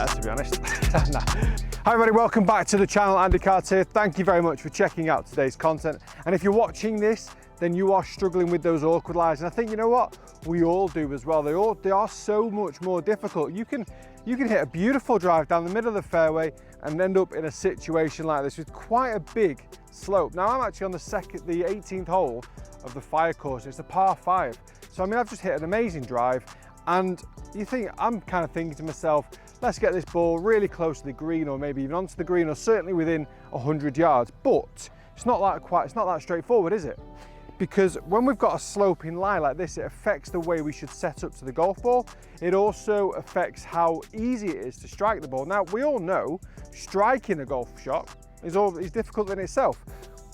better, to be honest. Nah. Hi everybody, welcome back to the channel. Andy Cards here. Thank you very much for checking out today's content. And if you're watching this, then you are struggling with those awkward lies. And I think, you know what? We all do as well. They are so much more difficult. You can hit a beautiful drive down the middle of the fairway and end up in a situation like this with quite a big slope. Now I'm actually on the 18th hole of the fire course. It's a par 5. So I mean, I've just hit an amazing drive, and I'm kind of thinking to myself, let's get this ball really close to the green, or maybe even onto the green, or certainly within 100 yards. But it's not that straightforward, is it? Because when we've got a sloping lie like this, it affects the way we should set up to the golf ball. It also affects how easy it is to strike the ball. Now, we all know striking a golf shot is difficult in itself,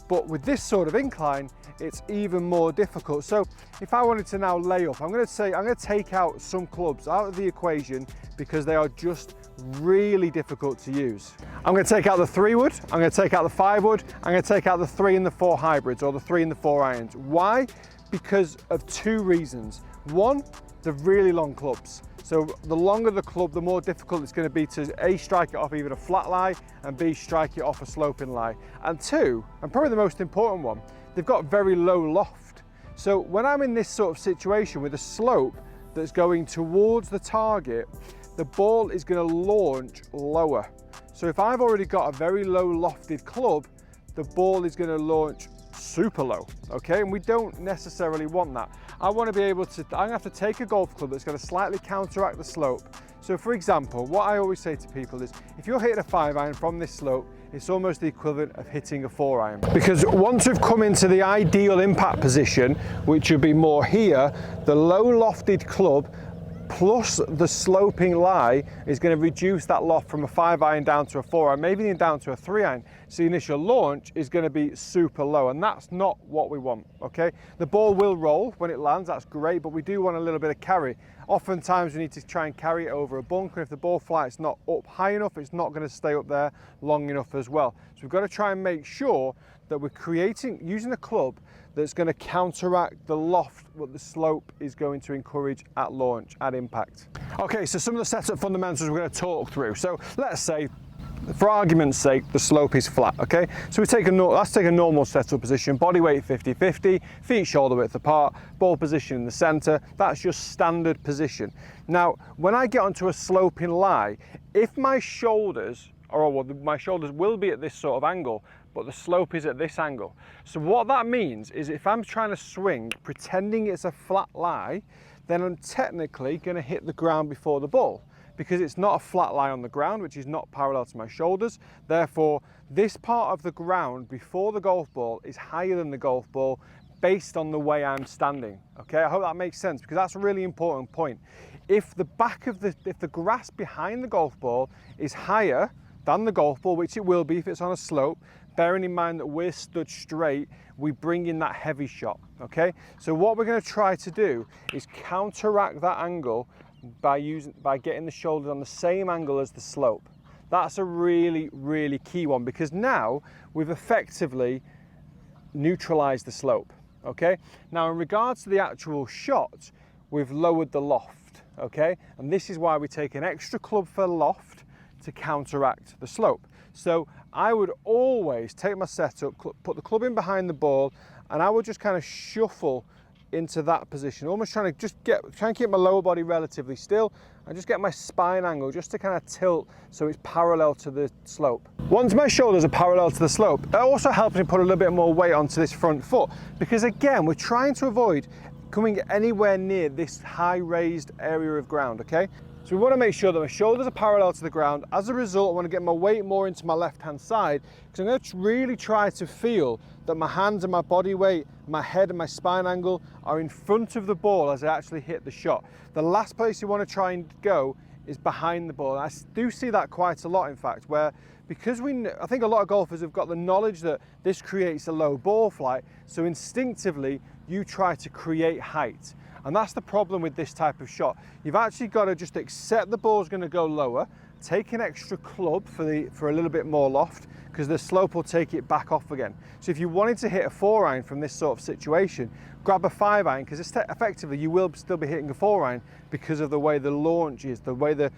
but with this sort of incline, it's even more difficult. So if I wanted to now lay up, I'm going to take out some clubs out of the equation because they are just really difficult to use. I'm going to take out the 3-wood, I'm going to take out the 5-wood, I'm going to take out the 3 and the 4 hybrids, or the 3 and the 4 irons. Why? Because of 2 reasons. One, the really long clubs. So the longer the club, the more difficult it's going to be to A, strike it off even a flat lie, and B, strike it off a sloping lie. And 2, and probably the most important one, they've got very low loft. So when I'm in this sort of situation with a slope that's going towards the target, the ball is going to launch lower. So if I've already got a very low lofted club, the ball is going to launch super low, okay? And we don't necessarily want that. I want to be able to, I'm going to have to take a golf club that's going to slightly counteract the slope. So for example, what I always say to people is, if you're hitting a 5-iron from this slope, it's almost the equivalent of hitting a 4-iron. Because once we've come into the ideal impact position, which would be more here, the low lofted club plus the sloping lie is going to reduce that loft from a 5-iron down to a 4-iron, maybe even down to a 3-iron. So the initial launch is going to be super low, and that's not what we want, okay? The ball will roll when it lands, that's great, but we do want a little bit of carry. Oftentimes we need to try and carry it over a bunker. If the ball flight's not up high enough, it's not going to stay up there long enough as well. So we've got to try and make sure that we're using a club that's going to counteract the loft, what the slope is going to encourage at launch, at impact. Okay, so some of the setup fundamentals we're going to talk through. So let's say, for argument's sake, the slope is flat, okay? So let's take a normal setup position, body weight 50-50, feet shoulder width apart, ball position in the center. That's your standard position. Now, when I get onto a sloping lie, if my shoulders, my shoulders will be at this sort of angle, but the slope is at this angle. So what that means is if I'm trying to swing, pretending it's a flat lie, then I'm technically going to hit the ground before the ball, because it's not a flat lie on the ground, which is not parallel to my shoulders. Therefore, this part of the ground before the golf ball is higher than the golf ball based on the way I'm standing. Okay, I hope that makes sense, because that's a really important point. If the grass behind the golf ball is higher than the golf ball, which it will be if it's on a slope, bearing in mind that we're stood straight, we bring in that heavy shot, okay? So what we're going to try to do is counteract that angle by getting the shoulders on the same angle as the slope. That's a really, really key one, because now we've effectively neutralized the slope, okay? Now in regards to the actual shot, we've lowered the loft, okay? And this is why we take an extra club for loft to counteract the slope. So I would always take my setup, put the club in behind the ball, and I would just kind of shuffle into that position, almost trying to keep my lower body relatively still and just get my spine angle just to kind of tilt so it's parallel to the slope. Once my shoulders are parallel to the slope, it also helps me put a little bit more weight onto this front foot, because again, we're trying to avoid coming anywhere near this high raised area of ground, okay? So we want to make sure that my shoulders are parallel to the ground. As a result, I want to get my weight more into my left-hand side, because I'm going to really try to feel that my hands and my body weight, my head and my spine angle are in front of the ball as I actually hit the shot. The last place you want to try and go is behind the ball. I do see that quite a lot, in fact, where because I think a lot of golfers have got the knowledge that this creates a low ball flight, so instinctively you try to create height. And that's the problem with this type of shot. You've actually got to just accept the ball's going to go lower, take an extra club for a little bit more loft, because the slope will take it back off again. So if you wanted to hit a 4-iron from this sort of situation, grab a 5-iron, because effectively you will still be hitting a 4-iron because of the way the launch is, the way the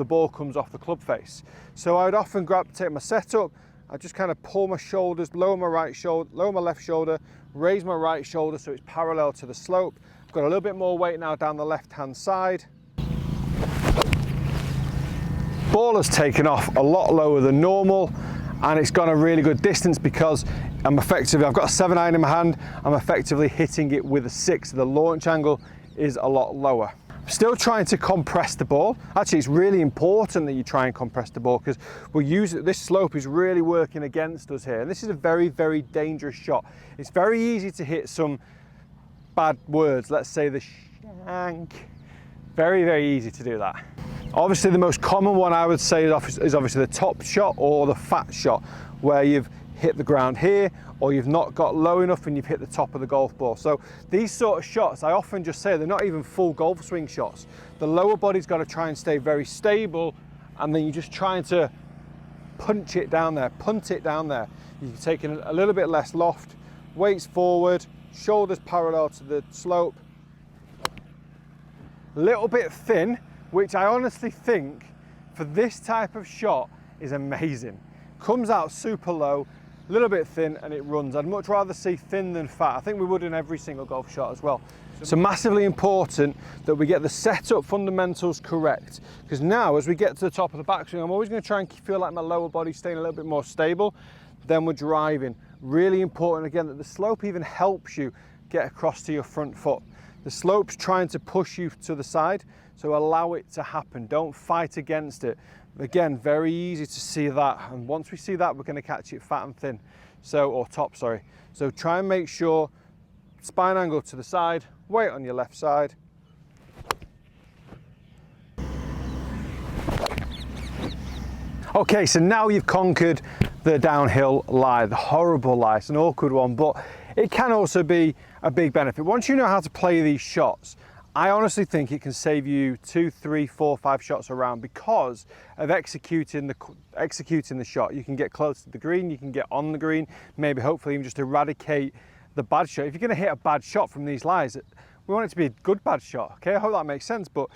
ball comes off the club face. So I would often take my setup, I just kind of pull my shoulders, lower my left shoulder, raise my right shoulder so it's parallel to the slope. I've got a little bit more weight now down the left-hand side. Ball has taken off a lot lower than normal, and it's gone a really good distance because I've got a 7-iron in my hand, I'm effectively hitting it with a 6. The launch angle is a lot lower. I'm still trying to compress the ball. Actually, it's really important that you try and compress the ball, because this slope is really working against us here. And this is a very, very dangerous shot. It's very easy to hit some bad words, let's say the shank. Very, very easy to do that. Obviously, the most common one I would say is obviously the top shot or the fat shot, where you've hit the ground here, or you've not got low enough and you've hit the top of the golf ball. So these sort of shots, I often just say they're not even full golf swing shots. The lower body's got to try and stay very stable, and then you're just trying to punch it down there, punt it down there. You're taking a little bit less loft, weights forward, shoulders parallel to the slope. A little bit thin, which I honestly think for this type of shot is amazing. Comes out super low, a little bit thin, and it runs. I'd much rather see thin than fat. I think we would in every single golf shot as well. So massively important that we get the setup fundamentals correct, because now as we get to the top of the backswing, I'm always going to try and feel like my lower body's staying a little bit more stable. Then we're driving. Really important again that the slope even helps you get across to your front foot. The slope's trying to push you to the side, so allow it to happen. Don't fight against it. Again, very easy to see that. And once we see that, we're going to catch it fat and thin. Or top, sorry. So try and make sure spine angle to the side, weight on your left side. Okay, so now you've conquered the downhill lie, the horrible lie. It's an awkward one, but it can also be a big benefit. Once you know how to play these shots, I honestly think it can save you 2, 3, 4, 5 shots around because of executing the shot. You can get close to the green, you can get on the green, maybe hopefully even just eradicate the bad shot. If you're going to hit a bad shot from these lies, we want it to be a good bad shot, okay? I hope that makes sense, but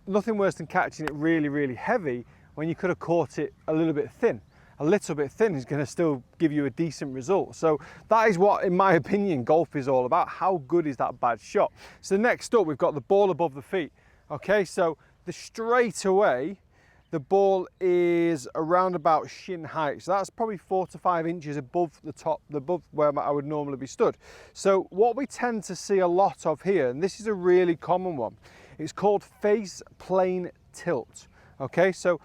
nothing worse than catching it really, really heavy when you could have caught it a little bit thin. A little bit thin is going to still give you a decent result. So that is what, in my opinion, golf is all about. How good is that bad shot? So next up, we've got the ball above the feet. Okay, so straight away, the ball is around about shin height. So that's probably 4 to 5 inches above the top, above where I would normally be stood. So what we tend to see a lot of here, and this is a really common one, it's called face plane tilt. Okay, so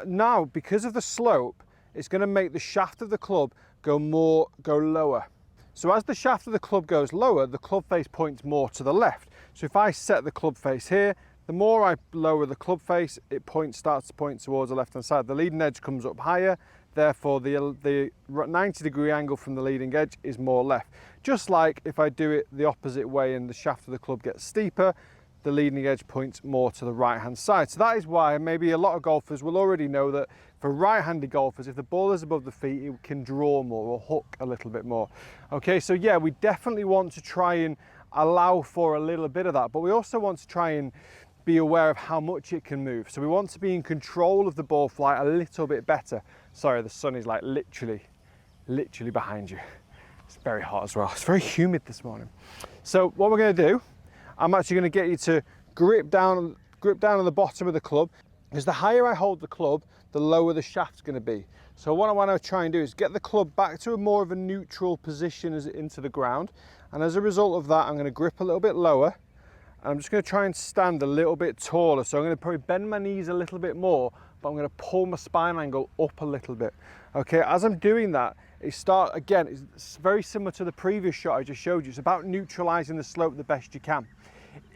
now because of the slope, it's going to make the shaft of the club go lower. So as the shaft of the club goes lower, the club face points more to the left. So if I set the club face here, the more I lower the club face, it starts to point towards the left-hand side. The leading edge comes up higher, therefore the 90-degree angle from the leading edge is more left. Just like if I do it the opposite way and the shaft of the club gets steeper, the leading edge points more to the right-hand side. So that is why maybe a lot of golfers will already know that for right-handed golfers, if the ball is above the feet, it can draw more or hook a little bit more. Okay, so yeah, we definitely want to try and allow for a little bit of that, but we also want to try and be aware of how much it can move. So we want to be in control of the ball flight a little bit better. Sorry, the sun is like literally behind you. It's very hot as well. It's very humid this morning. So what we're going to do, I'm actually going to get you to grip down on the bottom of the club, because the higher I hold the club, the lower the shaft's going to be. So what I want to try and do is get the club back to a more of a neutral position as into the ground, and as a result of that, I'm going to grip a little bit lower, and I'm just going to try and stand a little bit taller. So I'm going to probably bend my knees a little bit more, but I'm going to pull my spine angle up a little bit. Okay, as I'm doing that, it's very similar to the previous shot I just showed you. It's about neutralizing the slope the best you can.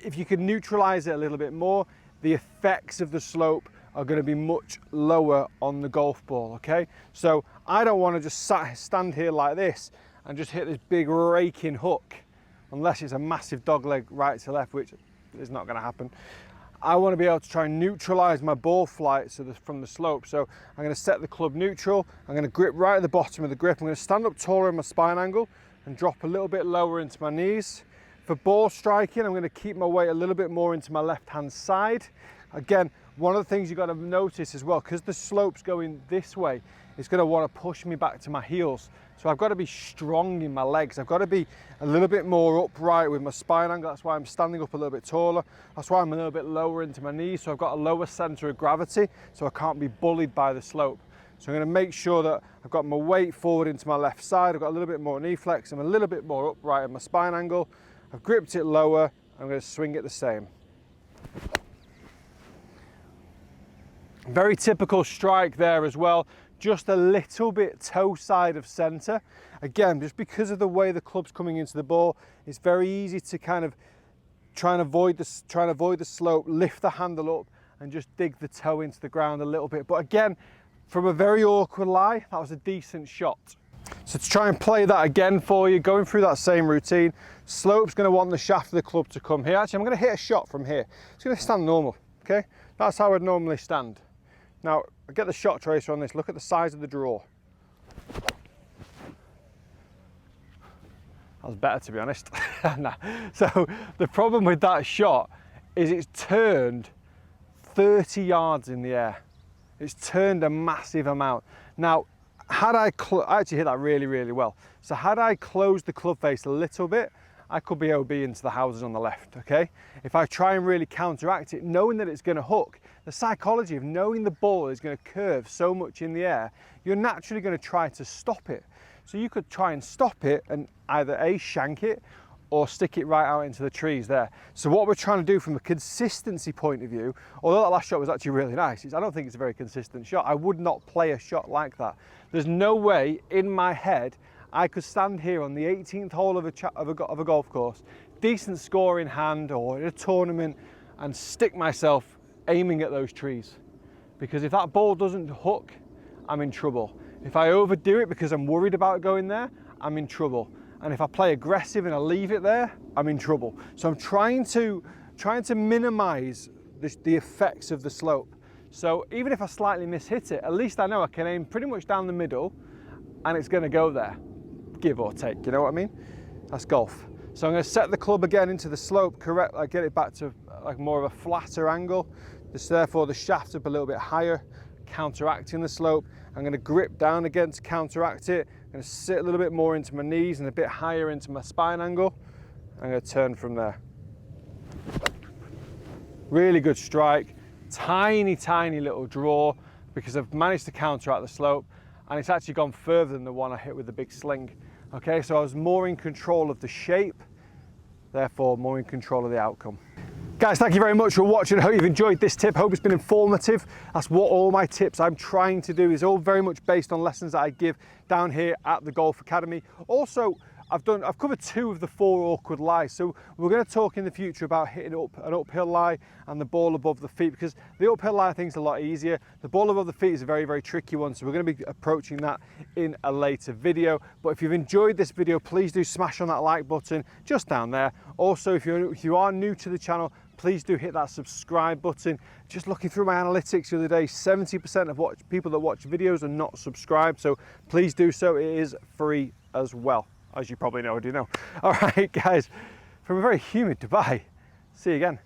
If you can neutralize it a little bit more, the effects of the slope are going to be much lower on the golf ball, okay? So I don't want to just stand here like this and just hit this big raking hook, unless it's a massive dog leg right to left, which is not going to happen. I want to be able to try and neutralize my ball flight from the slope. So I'm going to set the club neutral. I'm going to grip right at the bottom of the grip. I'm going to stand up taller in my spine angle and drop a little bit lower into my knees. For ball striking, I'm going to keep my weight a little bit more into my left-hand side. Again, one of the things you've got to notice as well, because the slope's going this way, it's going to want to push me back to my heels. So I've got to be strong in my legs. I've got to be a little bit more upright with my spine angle. That's why I'm standing up a little bit taller. That's why I'm a little bit lower into my knees. So I've got a lower center of gravity, so I can't be bullied by the slope. So I'm going to make sure that I've got my weight forward into my left side. I've got a little bit more knee flex. I'm a little bit more upright in my spine angle. I've gripped it lower. I'm going to swing it the same. Very typical strike there as well. Just a little bit toe side of center. Again, just because of the way the club's coming into the ball, it's very easy to kind of try and avoid the slope, lift the handle up and just dig the toe into the ground a little bit. But again, from a very awkward lie, that was a decent shot. So to try and play that again for you, going through that same routine, slope's going to want the shaft of the club to come here. Actually, I'm going to hit a shot from here. It's going to stand normal, okay? That's how I'd normally stand. Now, I get the shot tracer on this, look at the size of the draw. That was better, to be honest. Nah. So the problem with that shot is it's turned 30 yards in the air. It's turned a massive amount. Now, had I actually hit that really, really well. So had I closed the club face a little bit, I could be OB into the houses on the left, okay? If I try and really counteract it, knowing that it's going to hook, the psychology of knowing the ball is going to curve so much in the air, you're naturally going to try to stop it. So you could try and stop it and either A, shank it, or stick it right out into the trees there. So what we're trying to do from a consistency point of view, although that last shot was actually really nice, I don't think it's a very consistent shot. I would not play a shot like that. There's no way in my head I could stand here on the 18th hole of a golf course, decent score in hand or in a tournament, and stick myself aiming at those trees. Because if that ball doesn't hook, I'm in trouble. If I overdo it because I'm worried about going there, I'm in trouble. And if I play aggressive and I leave it there, I'm in trouble. So I'm trying to minimize the effects of the slope. So even if I slightly mishit it, at least I know I can aim pretty much down the middle and it's going to go there, give or take, you know what I mean? That's golf. So I'm going to set the club again into the slope, correct, I get it back to like more of a flatter angle. Therefore the shaft up a little bit higher, counteracting the slope. I'm going to grip down again to counteract it. I'm going to sit a little bit more into my knees and a bit higher into my spine angle. I'm going to turn from there. Really good strike. Tiny, tiny little draw because I've managed to counteract the slope, and it's actually gone further than the one I hit with the big sling. Okay, so I was more in control of the shape, therefore more in control of the outcome. Guys, thank you very much for watching. I hope you've enjoyed this tip. Hope it's been informative. That's what all my tips I'm trying to do is all very much based on lessons that I give down here at the Golf Academy. Also, I've covered 2 of the 4 awkward lies. So we're going to talk in the future about hitting an uphill lie and the ball above the feet, because the uphill lie I think is a lot easier. The ball above the feet is a very, very tricky one. So we're going to be approaching that in a later video. But if you've enjoyed this video, please do smash on that like button just down there. Also, if you are new to the channel, please do hit that subscribe button. Just looking through my analytics the other day, 70% of people that watch videos are not subscribed. So please do so. It is free as well, as you probably already know. All right, guys, from a very humid Dubai, see you again.